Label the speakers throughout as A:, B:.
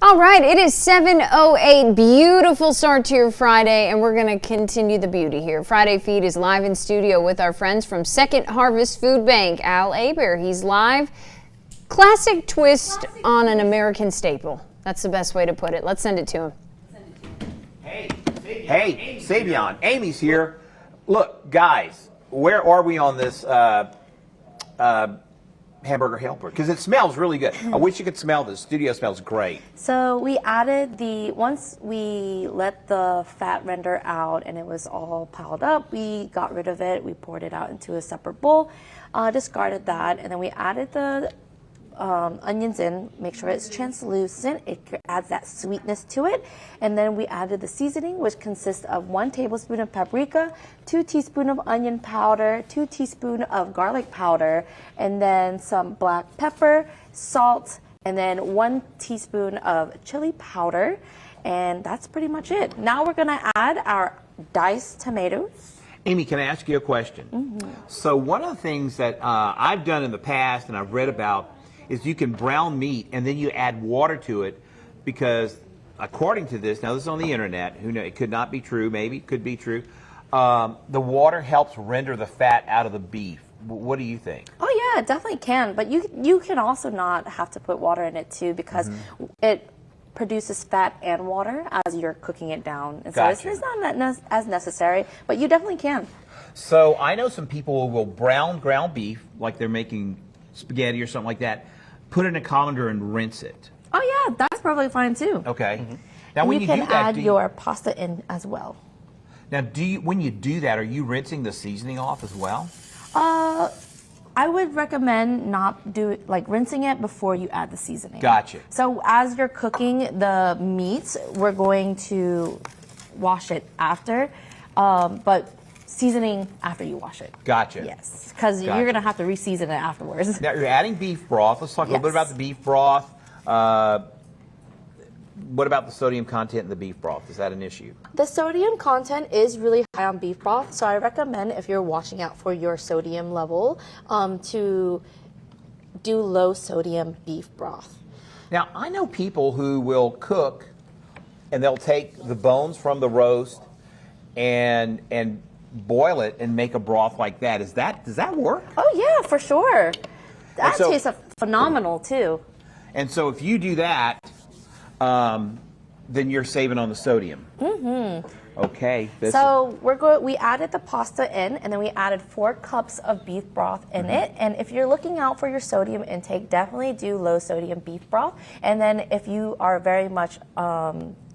A: All right, it is 7:08. Beautiful start to your Friday, and we're going to continue the beauty here. Friday Feed is live in studio with our friends from Second Harvest Food Bank. Al Aber, he's live. Classic twist on an American staple. That's the best way to put it. Let's send it to him.
B: Hey, Savion, Amy's here. Look, guys, where are we on this Hamburger Helper? Because it smells really good. I wish you could smell this. Studio smells great.
C: So we added once we let the fat render out and it was all piled up, we got rid of it. We poured it out into a separate bowl, discarded that, and then we added the onions in, make sure it's translucent. It adds that sweetness to it. And then we added the seasoning, which consists of 1 tablespoon of paprika, 2 teaspoons of onion powder, 2 teaspoons of garlic powder, and then some black pepper, salt, and then 1 teaspoon of chili powder. And that's pretty much it. Now we're gonna add our diced tomatoes.
B: Amy, can I ask you a question? Mm-hmm. So one of the things that I've done in the past and I've read about is you can brown meat and then you add water to it, because according to this, now this is on the internet, who knows, it could not be true, maybe it could be true, the water helps render the fat out of the beef. What do you think?
C: Oh yeah, it definitely can, but you can also not have to put water in it too, because it produces fat and water as you're cooking it down, and so it's not as necessary, but you definitely can.
B: So I know some people will brown ground beef like they're making spaghetti or something like that, put it in a colander and rinse it.
C: Oh yeah, that's probably fine too.
B: Okay. Now
C: when you can do that, add your pasta in as well.
B: Now, when you do that, are you rinsing the seasoning off as well?
C: I would recommend not rinsing it before you add the seasoning.
B: Gotcha.
C: So as you're cooking the meat, we're going to wash it after, but seasoning after you wash it.
B: Gotcha.
C: Yes, because you're going to have to re-season it afterwards.
B: Now you're adding beef broth. Let's talk a little bit about the beef broth. What about the sodium content in the beef broth? Is that an issue?
C: The sodium content is really high on beef broth, so I recommend, if you're watching out for your sodium level, to do low sodium beef broth.
B: Now, I know people who will cook and they'll take the bones from the roast and boil it and make a broth like that. Does that work?
C: Oh yeah, for sure. That tastes phenomenal too.
B: And so if you do that, then you're saving on the sodium. Mm-hmm. Okay.
C: So we added the pasta in, and then we added 4 cups of beef broth in it. And if you're looking out for your sodium intake, definitely do low sodium beef broth. And then if you are very much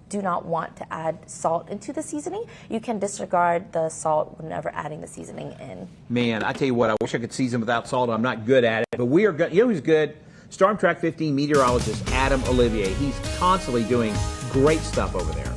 C: do not want to add salt into the seasoning, you can disregard the salt whenever adding the seasoning in.
B: Man, I tell you what, I wish I could season without salt. I'm not good at it, but we are good. You know who's good? Storm Track 15 meteorologist Adam Olivier. He's constantly doing great stuff over there.